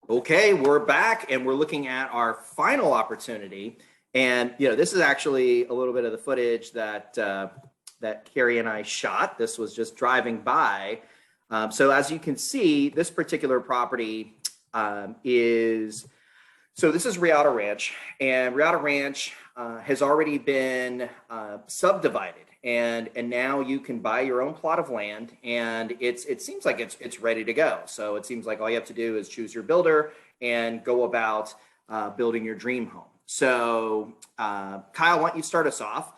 Okay, we're back and we're looking at our final opportunity. And this is actually a little bit of the footage that that Cary and I shot. This was just driving by. So as you can see, this particular property this is Reata Ranch, and Reata Ranch has already been subdivided, and now you can buy your own plot of land, and it seems like it's ready to go. So it seems like all you have to do is choose your builder and go about building your dream home. So Kyle, why don't you start us off?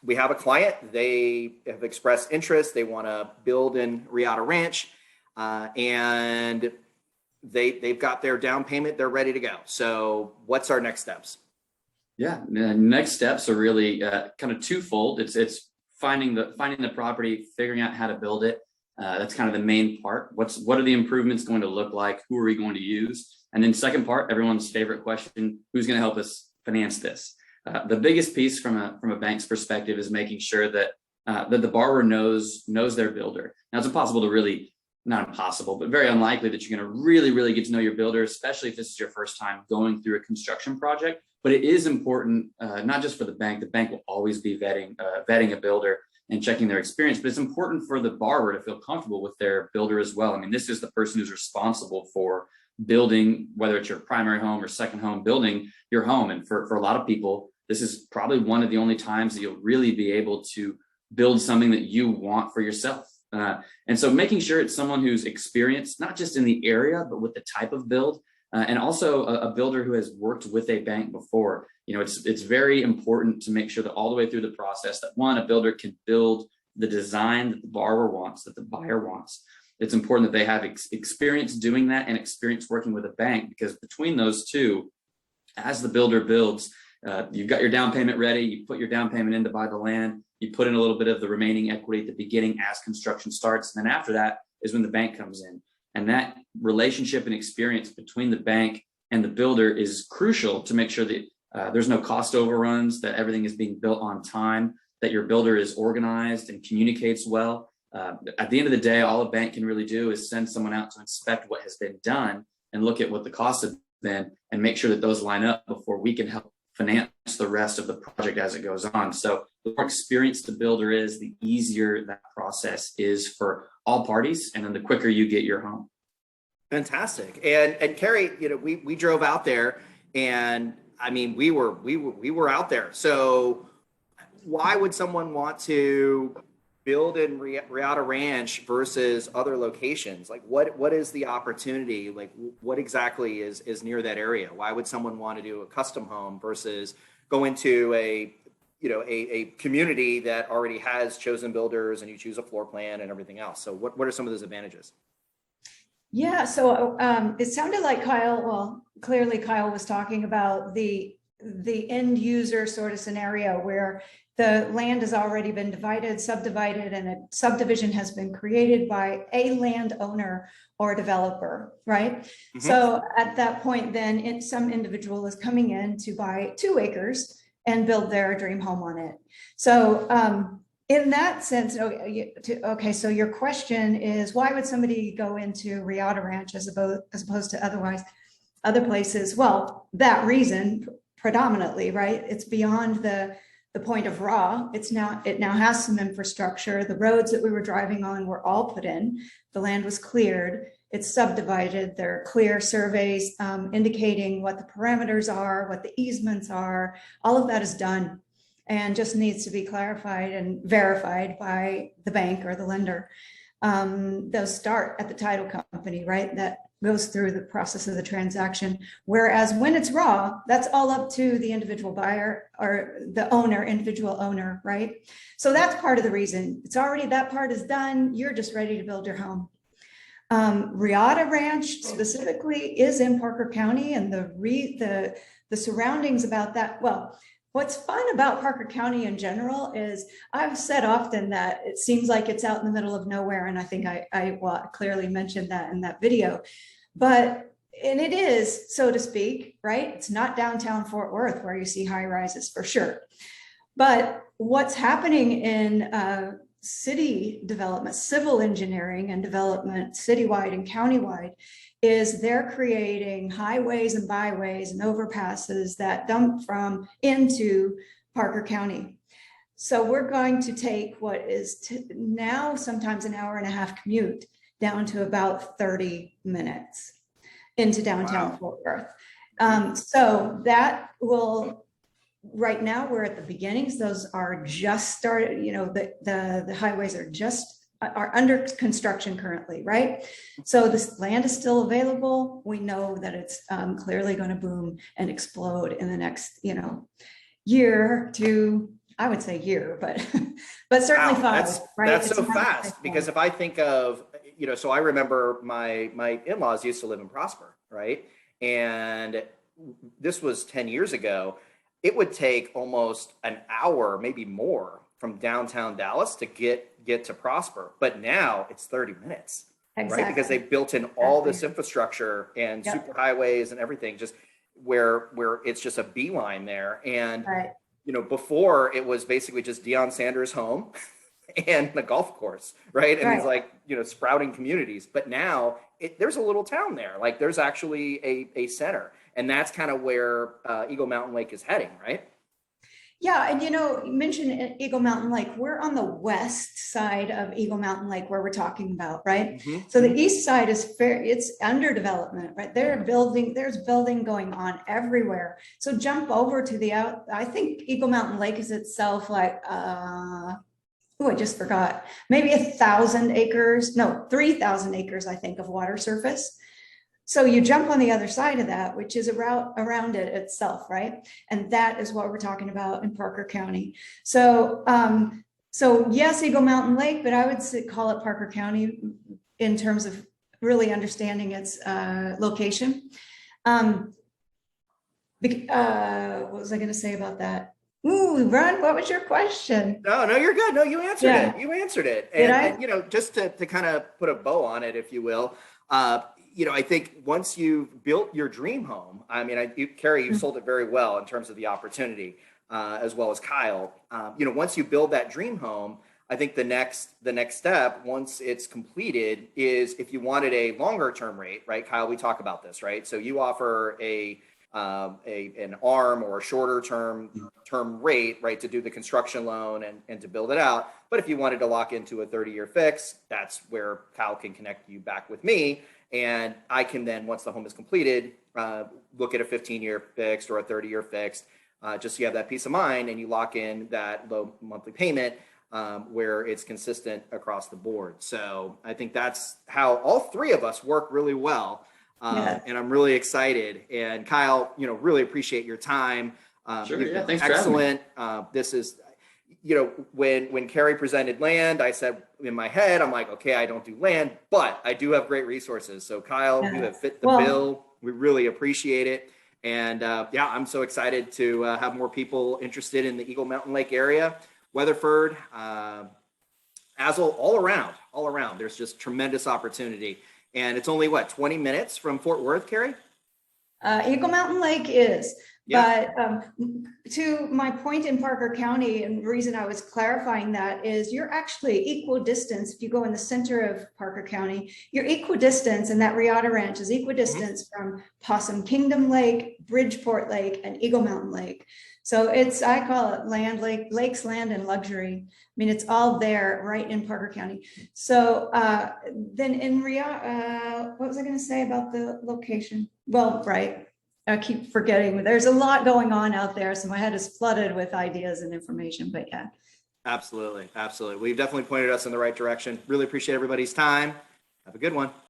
We have a client. They have expressed interest. They want to build in Reata Ranch, and they've got their down payment. They're ready to go. So what's our next steps? Yeah, the next steps are really kind of twofold. It's finding the property, figuring out how to build it. That's kind of the main part. What are the improvements going to look like? Who are we going to use? And then second part, everyone's favorite question: who's going to help us finance this? The biggest piece from a bank's perspective is making sure that that the borrower knows their builder. Now, it's not impossible, but very unlikely that you're going to really get to know your builder, especially if this is your first time going through a construction project. But it is important, not just for the bank. The bank will always be vetting a builder and checking their experience, but it's important for the borrower to feel comfortable with their builder as well. I mean, this is the person who's responsible for building, whether it's your primary home or second home, building your home. And for a lot of people, this is probably one of the only times that you'll really be able to build something that you want for yourself. And so making sure it's someone who's experienced, not just in the area, but with the type of build, and also a builder who has worked with a bank before. It's very important to make sure that all the way through the process that a builder can build the design that the borrower wants, that the buyer wants. It's important that they have experience doing that and experience working with a bank, because between those two, as the builder builds, you've got your down payment ready, you put your down payment in to buy the land, you put in a little bit of the remaining equity at the beginning as construction starts. And then after that is when the bank comes in. And that relationship and experience between the bank and the builder is crucial to make sure that there's no cost overruns, that everything is being built on time, that your builder is organized and communicates well. At the end of the day, all a bank can really do is send someone out to inspect what has been done and look at what the costs have been and make sure that those line up before we can help finance the rest of the project as it goes on. So the more experienced the builder is, the easier that process is for all parties, and then the quicker you get your home. Fantastic. And Cary, we drove out there, and I mean we were out there. So why would someone want to build in Reata Ranch versus other locations? Like what is the opportunity? Like what exactly is near that area? Why would someone want to do a custom home versus go into a community that already has chosen builders and you choose a floor plan and everything else? So what are some of those advantages? Yeah, so it sounded like clearly Kyle was talking about the end user sort of scenario where the land has already been subdivided, and a subdivision has been created by a landowner or developer, right? Mm-hmm. So at that point, then some individual is coming in to buy 2 acres and build their dream home on it. So in that sense, okay, so your question is, why would somebody go into Reata Ranch as opposed to other places? Well, that reason predominantly, right? It's beyond the point of raw. It now has some infrastructure. The roads that we were driving on were all put in. The land was cleared. It's subdivided. There are clear surveys indicating what the parameters are, what the easements are. All of that is done and just needs to be clarified and verified by the bank or the lender. They'll start at the title company, right? That goes through the process of the transaction. Whereas when it's raw, that's all up to the individual buyer or the individual owner, right? So that's part of the reason. That part is done. You're just ready to build your home. Reata Ranch specifically is in Parker County, and the surroundings about that. Well, what's fun about Parker County in general is I've said often that it seems like it's out in the middle of nowhere. And I think I clearly mentioned that in that video, and it is, so to speak, right? It's not downtown Fort Worth where you see high rises for sure. But what's happening in city development, civil engineering and development citywide and countywide, is they're creating highways and byways and overpasses that dump from into Parker County. So we're going to take what is now sometimes an hour and a half commute down to about 30 minutes into downtown Fort Worth. So that will, right now we're at the beginnings. Those are just started, you know, the highways are under construction currently, right? So this land is still available. We know that it's clearly going to boom and explode in the next, you know, year to, I would say year, but certainly Wow, 5, right? That's It's so not fast, because if I think of, you know, so I remember my in-laws used to live in Prosper, right? And this was 10 years ago. It would take almost an hour, maybe more, from downtown Dallas to get to Prosper. But now it's 30 minutes, exactly. right? Because they built in all this infrastructure and Yep. super highways and everything, just where it's just a beeline there. And Right. you know, before it was basically just Deion Sanders' home and the golf course, right? And these, like, you know, sprouting communities. But now there's a little town there. Like, there's actually a center. And that's kind of where Eagle Mountain Lake is heading, right? Yeah, and you know, you mentioned Eagle Mountain Lake. We're on the west side of Eagle Mountain Lake where we're talking about, right? Mm-hmm. So the east side is it's under development, right? There's building going on everywhere. So jump over to I think Eagle Mountain Lake is itself like, I just forgot, maybe 1,000 acres, no, 3,000 acres, I think, of water surface. So you jump on the other side of that, which is around it itself, right? And that is what we're talking about in Parker County. So, so yes, Eagle Mountain Lake, but I would call it Parker County in terms of really understanding its location. What was I going to say about that? Ooh, Ron, what was your question? No, you're good. No, you answered it. You answered it. And you know, just to kind of put a bow on it, if you will, you know, I think once you've built your dream home, I mean, Cary, you sold it very well in terms of the opportunity, as well as Kyle. You know, once you build that dream home, I think the next step, once it's completed, is if you wanted a longer term rate, right? Kyle, we talk about this, right? So you offer an ARM or a shorter term rate, right, to do the construction loan and to build it out. But if you wanted to lock into a 30-year fix, that's where Kyle can connect you back with me. And I can then, once the home is completed, look at a 15-year fixed or a 30-year fixed, just so you have that peace of mind and you lock in that low monthly payment where it's consistent across the board. So I think that's how all three of us work really well. And I'm really excited. And Kyle, you know, really appreciate your time. Sure, yeah, thanks excellent. For having me. This is, you know, when Cary presented land, I said in my head, I'm like, okay, I don't do land, but I do have great resources. So Kyle, you have fit the bill. We really appreciate it. And yeah, I'm so excited to have more people interested in the Eagle Mountain Lake area, Weatherford, Azle, all around. There's just tremendous opportunity. And it's only, what, 20 minutes from Fort Worth, Cary? Eagle Mountain Lake is. Yeah. But to my point in Parker County, and the reason I was clarifying that is you're actually equidistant. If you go in the center of Parker County, you're equidistant, and that Reata Ranch is equidistant from Possum Kingdom Lake, Bridgeport Lake, and Eagle Mountain Lake. So I call it lakes, land, and luxury. I mean, it's all there right in Parker County. So then in Reata, what was I going to say about the location? Well, right. I keep forgetting. There's a lot going on out there, so my head is flooded with ideas and information, but yeah. Absolutely. Well, you've definitely pointed us in the right direction. Really appreciate everybody's time. Have a good one.